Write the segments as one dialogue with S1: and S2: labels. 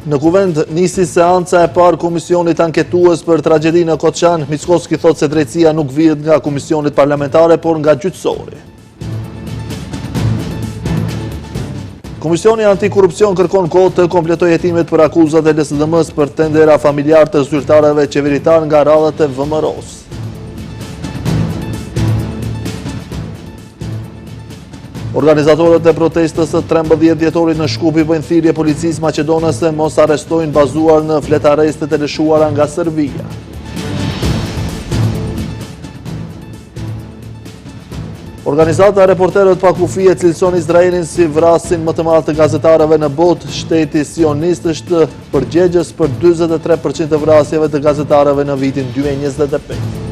S1: Në kuvend nisi seanca e parë komisionit anketues për tragjedinë në Koçan. Mickoski thot se drejtësia nuk vihet nga komisionit parlamentare, por nga gjyqësori. Komisioni antikorrupsion kërkon kohë të kompletojë hetimet për akuzat e LSDM-s për tendera familjar të zyrtarëve qeveritar nga radhët e VMRO-s. Organizatorët e protestës së 13 dhjetorit në Shkupi bëjnë thirrje policisë maqedonase mos arrestojnë bazuar në fletarrestet e lëshuara nga Serbia. Organizata Reporterët pa kufi e cilëson Izraelin si vrasin më të madh të gazetarëve në botë. Shteti sionist është përgjegjës për 43% të vrasjeve të gazetarëve në vitin 2025.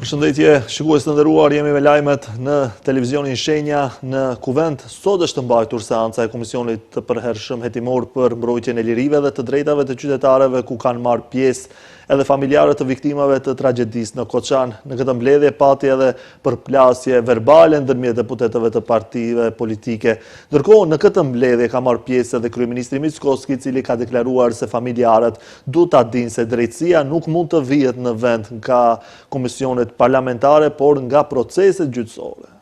S1: Përshëndetje, shikues të nderuar, jemi me lajmet në televizionin Shenja. Në kuvend sot është mbajtur seanca e komisionit të përhershëm hetimor për mbrojtjen e lirive dhe të drejtave të qytetarëve, ku kanë marrë pjesë edhe familjarët të viktimave të tragjedisë në Koçan. Në këtë mbledhje pati edhe përplasje verbale ndërmjet deputetëve të partive politike. Ndërkohë, në këtë mbledhje ka marrë pjesë edhe kryeministri Mickoski, i cili ka deklaruar se familjarët duhet ta dinë se drejtësia nuk mund të vihet në vend nga komisionet parlamentare, por nga proceset gjyqësore.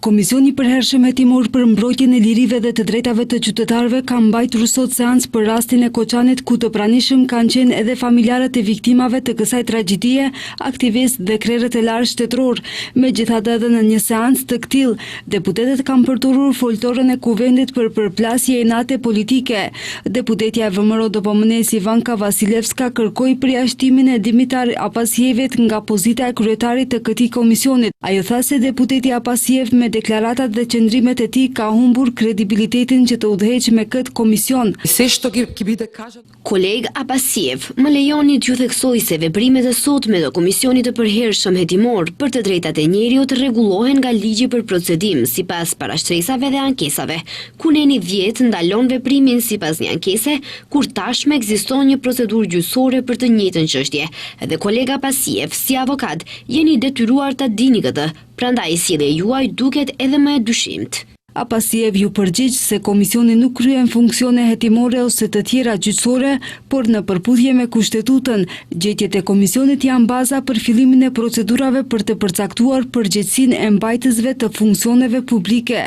S2: Komisioni përhershëm hetimor për mbrojtjen e lirive dhe të drejtave të qytetarëve ka mbajtur sot seancë për rastin e Koçanit, ku të pranishëm kanë qenë edhe familjarët e viktimave të kësaj tragjedie, aktivistë dhe krerët e larë shtetëror. Megjithatë, edhe në një seancë të këtillë, deputetët kanë përdorur foltorën e kuvendit për përplasje inate politike. Deputetja e VMRO DPMN-s Ivanka Vasilevska kërkoi përjashtimin e Dimitar Apasievit nga pozita e kryetarit të këtij komisioni. Ajo tha se deputeti Apasiev me deklaratat dhe qëndrimet e tij ka humbur kredibilitetin që të udhëheqë me këtë komision.
S3: Koleg Apasiev, më lejoni t'ju theksoj se veprimet e sotme të komisionit të përhershëm hetimor për të drejtat e njeriut rregullohen nga ligji për procedim sipas parashtresave dhe ankesave. Kuneni 10 ndalon veprimin sipas një ankese, kur tashmë ekziston një procedurë gjyqësore për të njëjtën çështje. Edhe kolega Apasiev, si avokat, jeni detyruar ta dini këtë. Prandaj sjellja juaj duket edhe më e dyshimt.
S2: Apasiev ju përgjigj se komisioni nuk kryen funksione hetimore ose të tjera gjyqësore, por në përputhje me kushtetutën, gjetjet e komisionit janë baza për fillimin e procedurave për të përcaktuar përgjegjësinë e mbajtësve të funksioneve publike.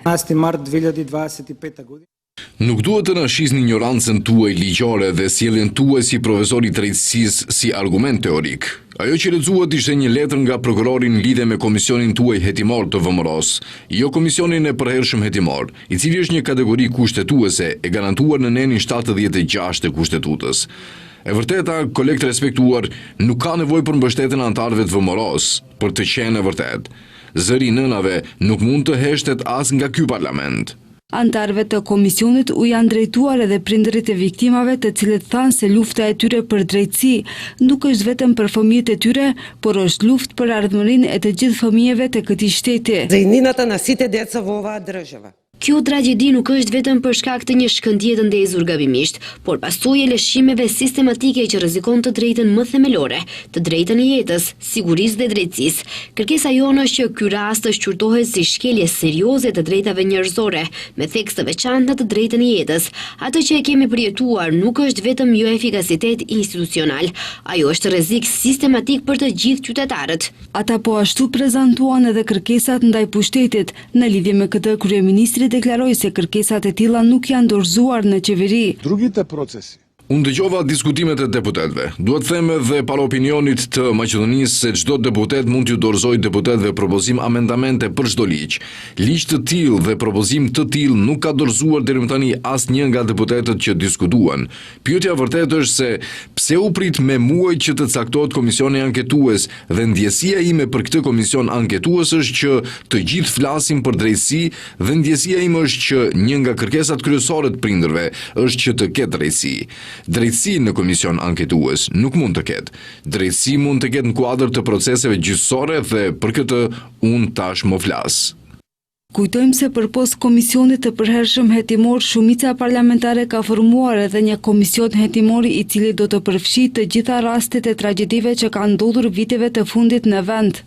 S4: Nuk duhet të na shisni ignorancën tuaj ligjore dhe sjelljen tuaj si profesor i drejtësisë si argument teorik. Ajo që lexuat ishte një letër nga prokurori në lidhje me komisionin tuaj hetimor të VMRO-s, jo komisionin e përhershëm hetimor, i cili është një kategori kushtetuese e garantuar në nenin 76 të kushtetutës. E vërteta, koleg të respektuar, nuk ka nevojë për mbështetjen e anëtarëve të VMRO-s për të qenë e vërtet. Zëri i nënave nuk mund të heshtet as nga ky parlament.
S2: Antarëve të komisionit u janë drejtuar edhe prindërit e viktimave, të cilët thanë se lufta e tyre për drejtësi nuk është vetëm për fëmijët e tyre, por është luftë për ardhmërinë e të gjithë fëmijëve të këtij shteti.
S3: Kjo tragjedi nuk është vetëm për shkak të një shkëndije të ndezur gabimisht, por pasojë e lëshimeve sistematike që rrezikon të drejtën më themelore, të drejtën e jetës, sigurisë dhe drejtësisë. Kërkesa jonë është që ky rast të shqyrtohet si shkelje serioze të drejtave njerëzore, me theks të veçantë në të drejtën e jetës. Atë që e kemi përjetuar nuk është vetëm jo efikasitet institucional, ajo është rrezik sistematik për të gjithë qytetarët.
S2: Ata po ashtu prezantuan edhe kërkesat ndaj pushtetit. Në lidhje me këtë, kryeministri deklaroi se kërkesat e tilla nuk janë dorëzuar në qeveri.
S5: Другите процеси.
S4: Unë dëgjova diskutimet e deputetëve. Duhet them edhe para opinionit të Maqedonisë se çdo deputet mund t'ju dorëzojë deputetëve propozim amendamente për çdo ligj. Ligj të tillë dhe propozim të tillë nuk ka dorëzuar deri më tani asnjë nga deputetët që diskutuan. Pyetja vërtet është se pse u prit me muaj që të caktohet komisioni anketues, dhe ndjesia ime për këtë komision anketues është që të gjithë flasim për drejtësi, dhe ndjesia ime është që një nga kërkesat kryesore të prindërve është që të ketë drejtësi. Drejtësi në komision anketues nuk mund të ketë. Drejtësi mund të ketë në kuadër të proceseve gjyqësore dhe për këtë unë tash më flas.
S2: Kujtojmë se përpos komisionit të përhershëm hetimor, shumica parlamentare ka formuar edhe një komision hetimor i cili do të përfshijë të gjitha rastet e tragjedive që kanë ndodhur viteve të fundit në vend.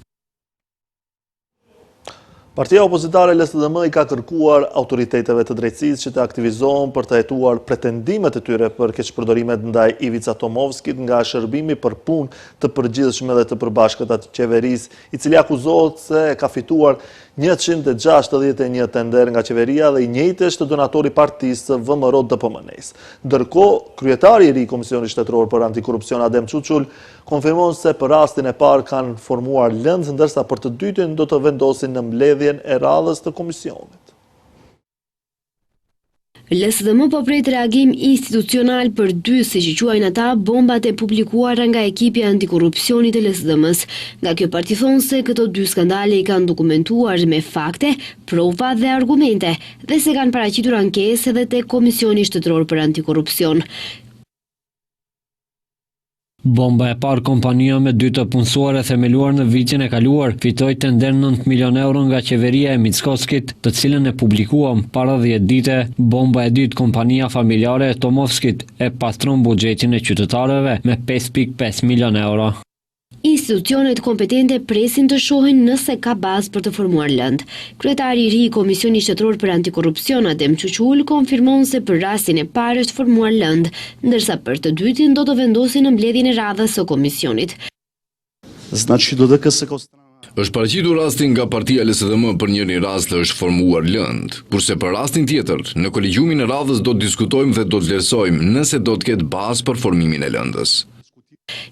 S1: Partia opozitare LSDM i ka kërkuar autoriteteve të drejtësisë që të aktivizohen për të hetuar pretendimet e tyre për keqpërdorimet ndaj Ivica Tomovskit nga shërbimi për punë të përgjithshme dhe të përbashkët atë qeverisë, i cili akuzohet se ka fituar 161 tender nga qeveria dhe i njëjti është donatori partisë VMRO DPMNE-s. Ndërkohë, kryetari i ri i Komisionit Shtetëror për Antikorrupsion Adem Çuçul konfirmon se për rastin e parë kanë formuar lëndë, ndërsa për të dytin do të vendosin në mbledhjen e radhës të komisionit.
S3: LSDM po pret reagim institucional për dy, siç i quajnë ata, bombat e publikuara nga ekipi antikorrupsionit të LSDM-s. Nga kjo parti thonë se këto dy skandale i kanë dokumentuar me fakte, prova dhe argumente, dhe se kanë paraqitur ankesë edhe te Komisioni Shtetëror për Antikorrupsion.
S5: Bomba e parë, kompania me 2 të punësuar e themeluar në vitin e kaluar, fitoi tender 9 milion euro nga qeveria e Mickoskit, të cilën e publikuam para 10 dite. Bomba e dytë, kompania familjare e Tomovskit, e pastron buxhetin e qytetarëve me 5.5 milion euro.
S3: Institucionet kompetente presin të shohin nëse ka bazë për të formuar lëndë. Kryetari i ri i Komisionit Shtetëror për Antikorrupsion Adem Çuçul konfirmon se për rastin e parë është formuar lëndë, ndërsa për të dytin do të vendosin në mbledhjen e radhës së komisionit.
S4: Është paraqitur rastin nga partia LSDM për njëri rast është formuar lëndë, kurse për rastin tjetër, në kolegjumin e radhës do të diskutojmë dhe do të vlerësojmë nëse do të ketë bazë për formimin e lëndës.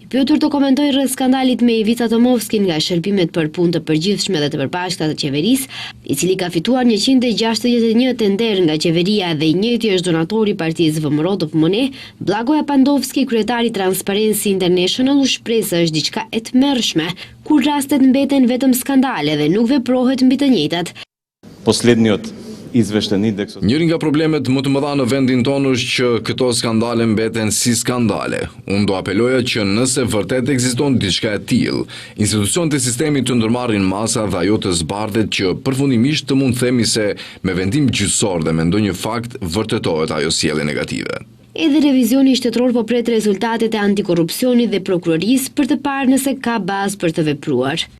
S3: I pyetur të komentoj rreth skandalit me Ivica Tomovskin nga shërbimet për punë të përgjithshme dhe të përbashkëta të qeverisë, i cili ka fituar 161 tender nga qeveria dhe i njëjti është donatori i partisë VMRO DPMNE, Blagoja Pandovski, kryetari Transparency International, u shpreh se është diçka e tmerrshme, kur rastet mbeten vetëm skandale dhe nuk veprohet mbi të njëjtat.
S4: Njëri nga problemet më të mëdha në vendin tonë është që këto skandale mbeten si skandale. Unë do apeloja që nëse vërtet ekziston diçka e tillë, institucionet e sistemit të ndërmarrin masa dhe ajo të zbardhet që përfundimisht të mund themi se me vendim gjyqësor dhe me ndonjë fakt vërtetohet ajo sjellje negative.
S3: Edhe revizioni shtetëror po pret rezultatet e antikorrupsionit dhe prokurorisë për të parë nëse ka bazë për të vepruar.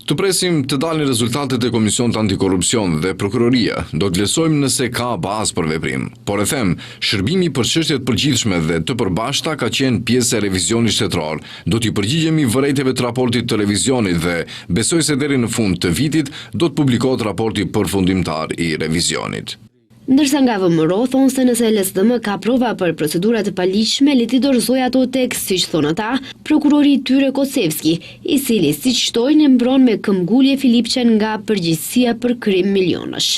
S4: Të presim të dalin rezultatet e Komisionit Antikorrupsion dhe Prokuroria, do të vlerësojmë nëse ka bazë për veprim. Por e them, shërbimi për çështjet përgjithshme dhe të përbashkëta ka qenë pjesë e revizionit shtetëror. Do t'i përgjigjemi vërejtjeve të raportit të revizionit dhe besoj se deri në fund të vitit do të publikohet raporti përfundimtar i revizionit.
S3: Ndërsa nga VMRO thonë se nëse LSDM ka prova për procedura të paligjshme, le t'i dorëzojë ato tek, siç thonë ata, prokurori i tyre Kocevski, i cili siç shtojnë e mbron me këmbgulje Filipçen nga përgjegjësia për krim milionësh.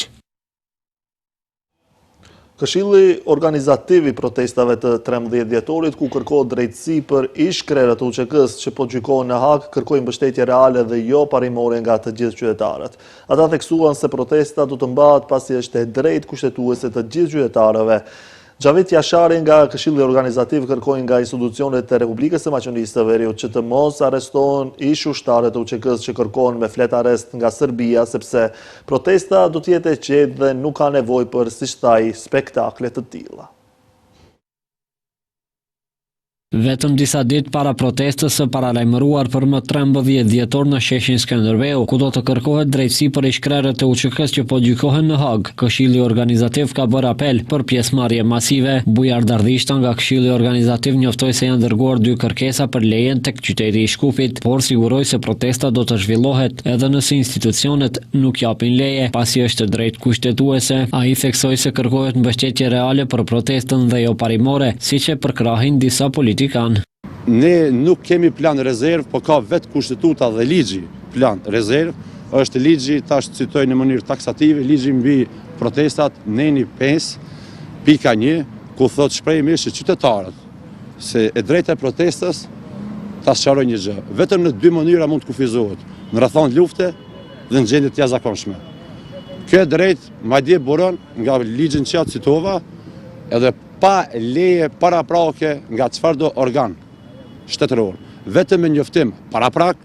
S1: Këshilli organizativ i protestave të 13 dhjetorit, ku kërkohet drejtësi për ish-krerët të UÇK-s që po gjykohen në Hag, kërkojnë mbështetje reale dhe jo parimore nga të gjithë qytetarët. Ata theksuan se protesta do të mbahet pasi është e drejtë kushtetuese të gjithë qytetarëve. Xhavit Jashari nga Këshilli Organizativ kërkojnë nga institucionet e Republikës së Maqedonisë së Veriut që të mos arrestohen ish-ushtarët të UÇK-s që kërkohen me flet arrest nga Serbia, sepse protesta do të jetë e qetë dhe nuk ka nevojë për, siç thaj, spektakle të tilla.
S5: Vetëm disa ditë para protestës së paralajmëruar për më 13 dhjetor në sheshin Skënderbeu, ku do të kërkohet drejtësi për ish-krerët e UÇK-s që po gjykohen në Hag, Këshilli Organizativ ka bërë apel për pjesëmarrje masive. Bujar Dardhishta nga Këshilli Organizativ njoftoi se janë dërguar 2 kërkesa për lejen tek qyteti i Shkupit, por siguroi se protesta do të zhvillohet edhe nëse institucionet nuk japin leje, pasi është drejtë kushtetuese. Ai theksoi se kërkohet mbështetje reale për protestën dhe jo parimore, siç e përkrahin disa politikë.
S6: Ne nuk kemi plan rezerv, po ka vetë kushtetuta dhe ligji plan rezerv. Është ligji, tash citoj në mënyrë taksative, ligji mbi protestat neni 5.1, ku thot shprehjesisht që qytetarët se e drejta e protestës ta sqaroj një gjë. Vetëm në 2 mënyra mund të kufizohet, në rrethon lufte dhe në gjendje të jashtëzakonshme. Kjo drejt madje buron nga ligjin që citova, edhe pa leje paraprake nga çfarëdo organ shtetëror. Vetëm me njoftim paraprak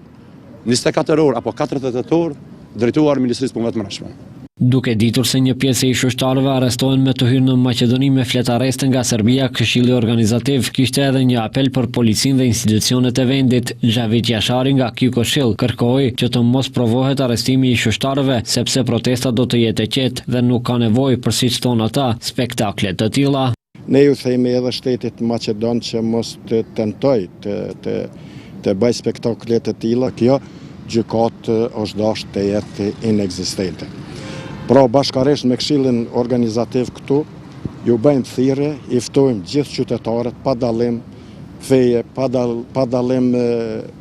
S6: 24 orë apo 48 orë drejtuar Ministrisë Punëve të Brendshme.
S5: Duke ditur se një pjesë e ish-ushtarëve arrestohen me të hyrë në Maqedoni me fletareste nga Serbia, Këshilli Organizativ kishte edhe një apel për policinë dhe institucionet e vendit. Xhavit Jashari nga ky këshill kërkoi që të mos provohet arrestimi i ish-ushtarëve, sepse protesta do të jetë e qetë dhe nuk ka nevojë për, siç thonë ata, spektakle të tilla.
S7: Ne ju themi edhe shtetit Maqedon që mos të tentoj të bëj spektakle të tilla. Kjo gjykatë është dashur të jetë inekzistente. Pra bashkarisht me Këshillin Organizativ këtu, ju bëjmë thirrje, i ftojmë gjithë qytetarët pa dallim feje, pa dallim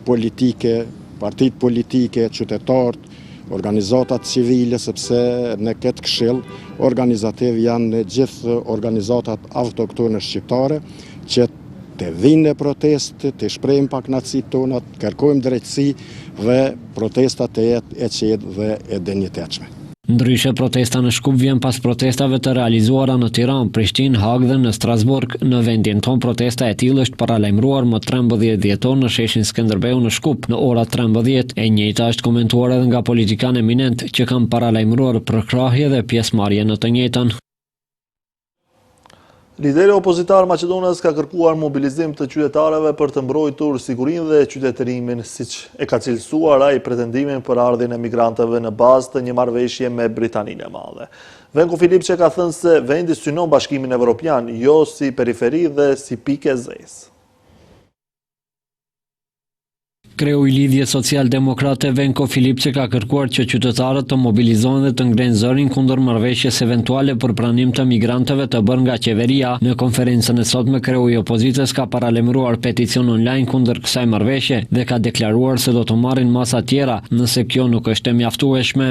S7: politike, partitë politike, qytetarët, organizatat civile, sepse në këtë Këshill Organizativ janë gjithë organizatat autoktone shqiptare që të vinë në protestë, të shprehim pakënaqësitë tona, kërkojmë drejtësi dhe protestat të jetë e qetë dhe e dinjitetshme.
S5: Ndryshe, protesta në Shkup vjen pas protestave të realizuara në Tiranë, Prishtinë, Hag dhe në Strasburg. Në vendin ton protesta e tillë është paralajmëruar më 13 dhjetor në sheshin Skënderbeu në Shkup në orat 13. E njëjta është komentuar edhe nga politikanë eminent që kanë paralajmëruar përkrahje dhe pjesëmarrje në të njëjtën.
S1: Lideri opozitar Maqedonës ka kërkuar mobilizim të qytetarëve për të mbrojtur sigurinë dhe qytetërimin, siç e ka cilësuar ai pretendimin për ardhjen e migrantëve në bazë të një marrëveshje me Britaninë e Madhe. Venko Filipçe ka thënë se vendi synon Bashkimin Evropian jo si periferi dhe si pikë e zezë.
S5: Kreu i Lidhjes Social-Demokrate Venko Filipçe ka kërkuar që qytetarët të mobilizohen dhe të ngrenë zërin kundër marrëveshjes eventuale për pranim të migrantëve të bërë nga qeveria. Në konferencën e sotme, kreu i opozitës ka paralajmëruar peticion online kundër kësaj marrëveshje dhe ka deklaruar se do të marrin masa tjera nëse kjo nuk është e mjaftueshme.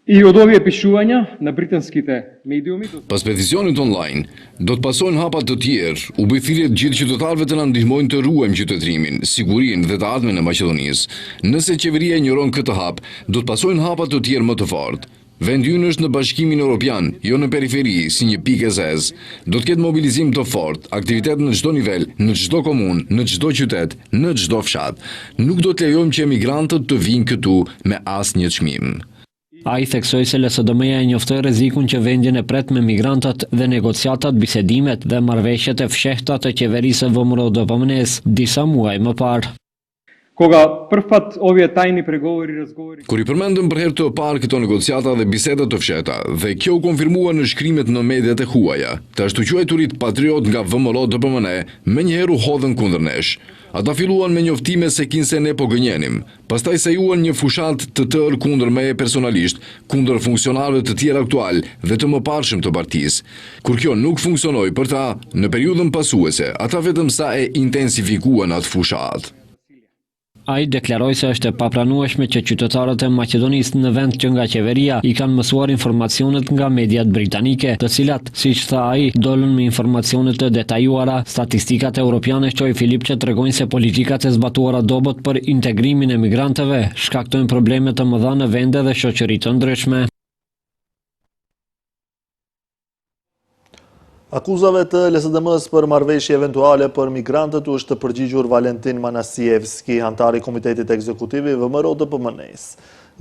S8: I hodovje pishuanja në britanskite mediumit.
S4: Pas peticionit online, do të pasojnë hapa të tjerë, u bë thirrje gjithë qytetarëve të na ndihmojnë të ruajmë qytetërimin, sigurinë dhe të ardhmen e Maqedonisë. Nëse qeveria ignoron këtë hap, do të pasojnë hapa të tjerë më të fortë. Vendi ynë është në Bashkimin Evropian, jo në periferi, si një pikë e zezë. Do të ketë mobilizim të fortë, aktivitet në çdo nivel, në çdo komunë, në çdo qytet, në çdo fshat. Nuk do të lejojmë që emigrantët të vinë këtu me asnjë çmim.
S5: Ai theksoi se LSDM-ja e njoftoi rrezikun që vendin e pret me migrantët dhe negociatat, bisedimet dhe marrëveshjet e fshehta të qeverisë VMRO-DPMNE-s disa muaj më parë.
S8: Koga përfat ovje tajni pregovori razgovori.
S4: Kur i përmendëm për herë të parë këto negociata dhe bisedat të fshehta, dhe kjo u konfirmua në shkrimet në mediat e huaja, të ashtu quajturit patriot nga VMRO-DPMNE menjëherë u hodhën kundër nesh. Ata filluan me njoftime se kinse ne po gënjenim, pastaj sejuan një fushat të tërë kundër meje personalisht, kundër funksionarëve të tjerë aktual dhe të mëparshëm të partisë. Kur kjo nuk funksionoi për ta, në periudhën pasuese, ata vetëm sa e intensifikuan atë fushat.
S5: Ai deklaroi se është e papranueshme që qytetarët e Maqedonisë në vend që nga qeveria i kanë mësuar informacionet nga mediat britanike, të cilat, siç tha ai, dolën me informacione të detajuara. Statistikat europiane, shqoi Filipçe, tregojnë se politikat e zbatuara dobët për integrimin e migrantëve shkaktojnë probleme të mëdha në vende dhe shoqëri të ndryshme.
S1: Akuzave të LSDM-s për marrëveshje eventuale për migrantët u është të përgjigjur Valentin Manasievski, antari Komitetit Ekzekutiv i VMRO-DPMNE-s.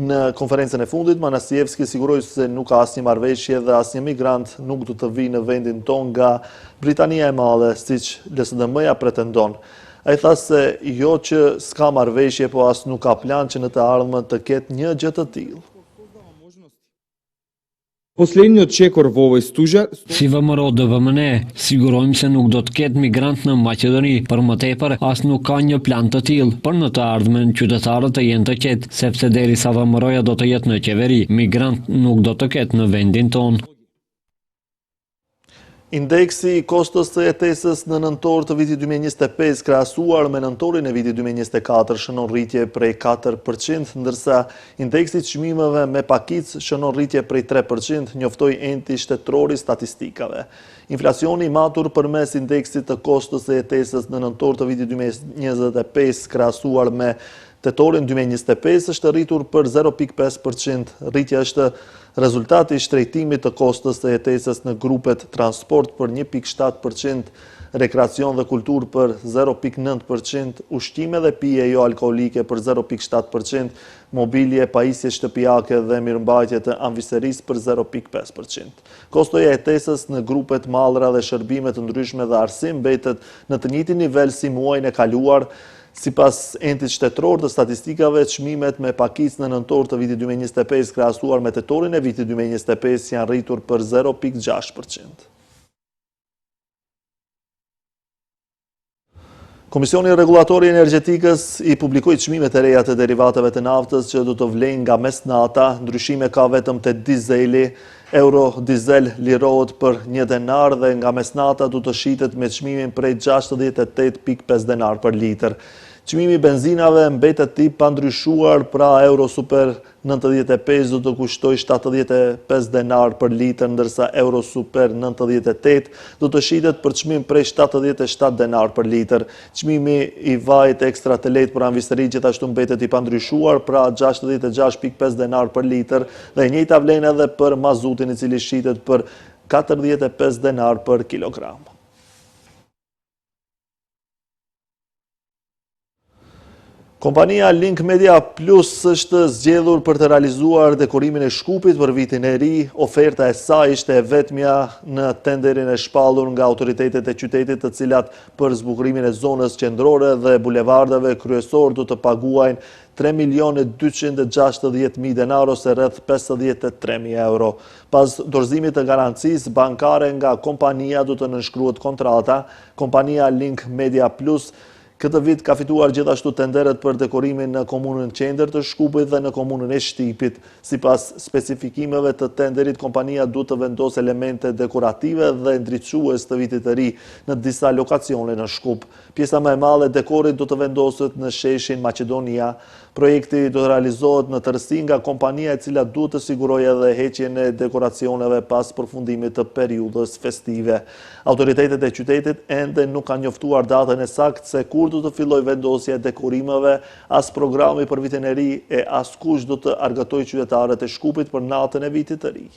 S1: Në konferencën e fundit, Manasievski siguroi se nuk ka asnjë marrëveshje dhe asnjë migrant nuk do të vijë në vendin ton nga Britania e Madhe, siç LSDM-ja pretendon. Ai tha se jo që s'ka marrëveshje, po as nuk ka plan që në të ardhmen të ketë një gjë të tillë.
S8: Последниот чекор во овој стужар.
S5: Si VMRO-DPMNE, sigurojmë se nuk do të ketë migrant në Maqedoni, për më tepër as nuk ka një plan të tillë, por në të ardhmen qytetarët të jenë të qetë, sepse derisa VMRO-ja do të jetë në qeveri, migrant nuk do të ketë në vendin tonë.
S1: Indeksi i kostos të jetesës në nëntor të vitit 2025 krahasuar me nëntorin e vitit 2024 shënon rritje prej 4%, ndërsa indeksi i çmimeve me pakicë shënon rritje prej 3%, njoftoi enti shtetëror i statistikave. Inflacioni i matur përmes indeksit të kostos të jetesës në nëntor të vitit 2025 krahasuar me tetorin 2025 është rritur për 0.5%. Rritja është rezultati i shtrejtimit të kostës të jetesës në grupet transport për 1.7%, rekreacion dhe kultur për 0.9%, ushqime dhe pije jo alkoholike për 0.7%, mobilje, pajisje shtëpiake dhe mirëmbajtje të anviserisë për 0.5%. Kostoja e jetesës në grupet mallra dhe shërbime të ndryshme dhe arsim mbetet në të njëjtin nivel si muajin e kaluar. Sipas entit shtetëror të statistikave, çmimet me pakicë në nëntor të vitit 2025 krahasuar me tetorin e vitit 2025 janë rritur për 0.6%. Komisioni Regulatori i Energjetikës i publikoi çmimet e reja të derivateve të naftës që do të vlejnë nga mesnata. Ndryshime ka vetëm te dizeli. Euro dizel lirohet për 1 denar dhe nga mesnata do të shitet me çmimin prej 68.5 denar për litër. Çmimi i benzinave mbetet i pandryshuar, pra Euro Super 95 do të kushtoj 75 denar për litër, ndërsa Euro Super 98 do të shitet për çmim prej 77 denar për litër. Çmimi i vajit ekstra të lehtë për anvisëri gjithashtu mbetet i pandryshuar, pra 66.5 denar për litër, dhe e njëjta vlen edhe për mazutin i cili shitet për 45 denar për kilogram. Kompania Link Media Plus është zgjedhur për të realizuar dekorimin e Shkupit për vitin e ri. Oferta e saj ishte e vetmja në tenderin e shpallur nga autoritetet e qytetit, të cilat për zbukurimin e zonës qendrore dhe bulevardeve kryesor do të paguajnë 3.260.000 denar ose rreth 53.000 euro. Pas dorëzimit të garancisë bankare nga kompania do të nënshkruhet kontrata. Kompania Link Media Plus këtë vit ka fituar gjithashtu tenderet për dekorimin në komunën qendër të Shkupit dhe në komunën e Shtipit. Sipas specifikimeve të tenderit, kompania duhet të vendosë elemente dekorative dhe ndriçues të vitit të ri në disa lokacione në Shkup. Pjesa më e madhe e dekorit do të vendoset në sheshin Maqedonia. Projekti do të realizohet në tërësi nga kompania e cila duhet të sigurojë edhe heqjen e dekoracioneve pas përfundimit të periudhës festive. Autoritetet e qytetit ende nuk kanë njoftuar datën e saktë se kur do të fillojë vendosja e dekorimeve, as programi për vitin e ri e as kush do të argëtojë qytetarët e Shkupit për natën e vitit të ri.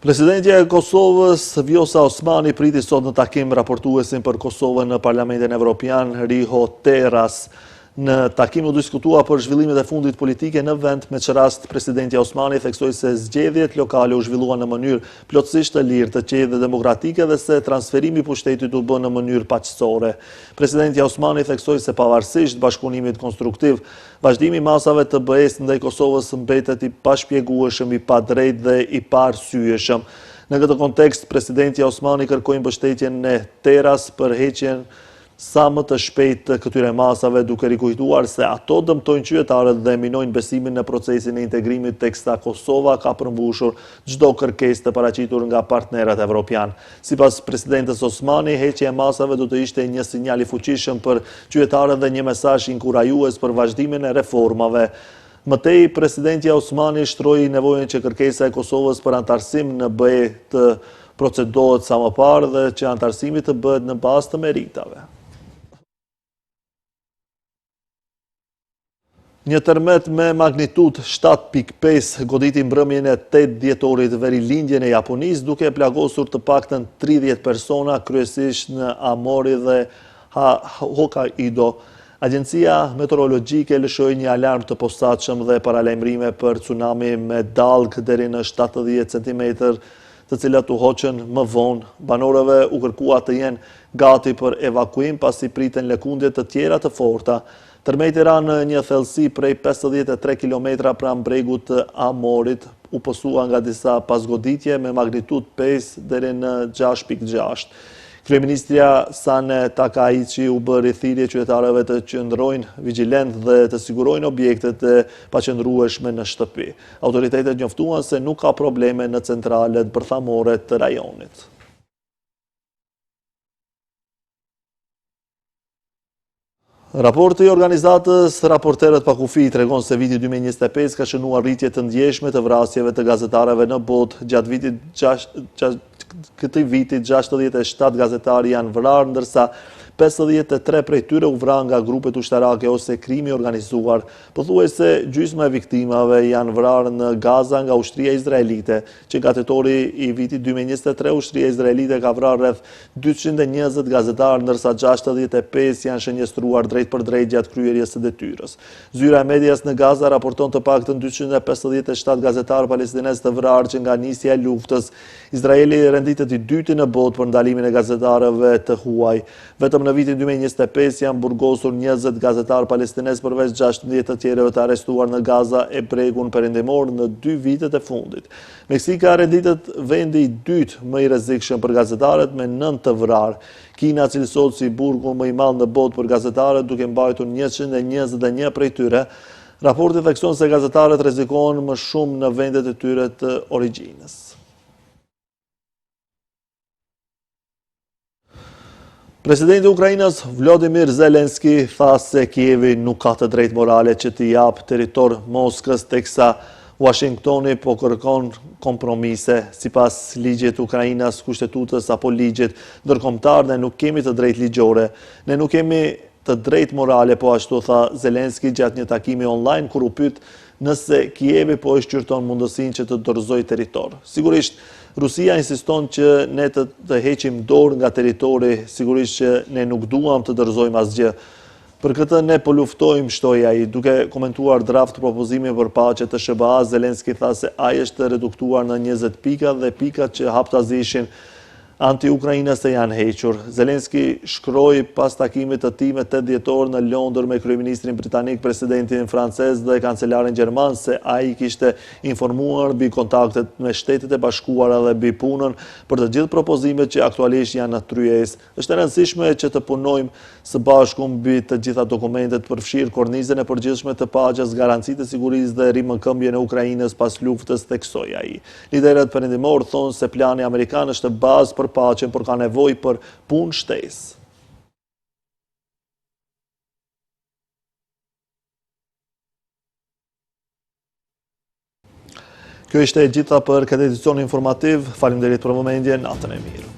S1: Presidentja e Kosovës, Vjosa Osmani, priti sot në takim raportuesin për Kosovën në Parlamentin Evropian, Riho Teras. Në takim u diskutua për zhvillimet e fundit politike në vend, me që rast Presidentja Osmani theksoi se zgjedhjet lokale u zhvilluan në mënyrë plotësisht të lirë, të qetë dhe demokratike, dhe se transferimi i pushtetit u bë në mënyrë paqësore. Presidentja Osmani theksoi se pavarësisht bashkëpunimit konstruktiv, vazhdimi i masave të BE-s ndaj Kosovës mbetet i pashpjegueshëm, i padrejtë dhe i paarsyeshëm. Në këtë kontekst, Presidentja Osmani kërkoi mbështetjen e Teras për heqjen sa më të shpejt të këtyre masave, duke rikujtuar se ato dëmtojnë qytetarët dhe minojnë besimin në procesin e integrimit, teksta Kosova ka përmbushur çdo kërkesë të paraqitur nga partnerët evropian. Sipas presidentes Osmani, heqja e masave do të ishte një sinjal i fuqishëm për qytetarët dhe një mesazh inkurajues për vazhdimin e reformave. Mëtej, Presidentja Osmani shtroi nevojën që kërkesa e Kosovës për antarësim në BE të procedohet sa më parë dhe që antarësimi të bëhet në bazë të meritave. Një tërmet me magnitud 7.5 goditi mbrëmjen e 8 dhjetorit verilindjen e Japonisë, duke plagosur të paktën 30 persona, kryesisht në Amori dhe Hokkaido. Agjencia meteorologjike lëshoi një alarm të posaçëm dhe paralajmërime për tsunami me dallgë deri në 70 cm, të cilat u hoqën më vonë. Banorëve u kërkua të jenë gati për evakuim pasi priten lëkundje të tjera të forta. Tërmeti ra në një thellësi prej 53 km pranë bregut të Amorit, u pësua nga disa pasgoditje me magnitud 5 deri në 6.6. Kryeministria Sane Takaichi u bë rithirje qytetarëve të qëndrojnë vigjilent dhe të sigurojnë objektet e paqëndrueshme në shtëpi. Autoritetet njoftuan se nuk ka probleme në centralet bërthamore të rajonit. Raporti i organizatës Raporterët pa kufi tregon se viti 2025 ka shënuar rritje të ndjeshme të vrasjeve të gazetarëve në botë. Gjatë këtij viti 67 gazetari janë vrarë, ndërsa 53 prej tyre u vranë nga grupet ushtarake ose krimi organizuar. Pothuajse gjysma e viktimave janë vrarë në Gaza nga ushtria izraelite, që nga tetori i vitit 2023 ushtria izraelite ka vrarë rreth 220 gazetarë, ndërsa 65 janë shënjestruar drejt për drejt gjatë kryerjes së detyrës. Zyra e medias në Gaza raporton të paktën 257 gazetarë palestinez të vrarë që nga nisja e luftës. Izraeli renditet i dyti në botë për ndalimin e gazetarëve të huaj. Vetëm në vitin 2025 janë burgosur 20 gazetarë palestinez përveç 16 të tjerëve të arrestuar në Gaza e bregun perëndimor në 2 vitet e fundit. Meksika renditet vendi i dytë më i rrezikshëm për gazetarët me 9 të vrarë. Kina cilësohet si burgu më i madh në botë për gazetarët duke mbajtur 121 prej tyre. Raporti thekson se gazetarët rrezikohen më shumë në vendet e tyre të origjinës. Presidenti i Ukrainës Volodymyr Zelensky tha se Kijevi nuk ka të drejtë morale që t'i japë territor Moskës, teksa Washingtoni po kërkon kompromise. Sipas ligjit Ukrainas, kushtetutës apo ligjit ndërkombëtar, ne nuk kemi të drejtë ligjore, ne nuk kemi të drejtë morale, po ashtu tha Zelensky gjatë një takimi online kur u pyet nëse Kijevi po e shqyrton mundësinë që të dorëzojë territor. Sigurisht Rusia insiston që ne të heqim dorë nga territori, sigurisht që ne nuk duam të dorëzojmë asgjë. Për këtë ne po luftojmë, shtoi ai, duke komentuar draft propozimi për paqe të SBA. Zelensky tha se ai është reduktuar në 20 pika dhe pikat që haptazishin anti-Ukrainës e janë hequr. Zelensky shkroi pas takimit të tij me 8 dhjetor në Londër me kryeministrin britanik, presidentin francez dhe kancelarin gjerman se ai kishte informuar mbi kontaktet me Shtetet e Bashkuara dhe mbi punën për të gjithë propozimet që aktualisht janë në tryezë. Është e rëndësishme që të punojmë së bashku mbi të gjitha dokumentet, përfshirë kornizën e përgjithshme të paqes, garancitë e sigurisë dhe rimënkëmbjen e Ukrainës pas luftës, theksoi ai. Liderët perëndimor thonë se plani amerikan është bazë për paqen, por ka nevojë për punë shtesë. Kjo ishte e gjitha për këtë edicion informativ. Faleminderit për vëmendjen, natën e mirë.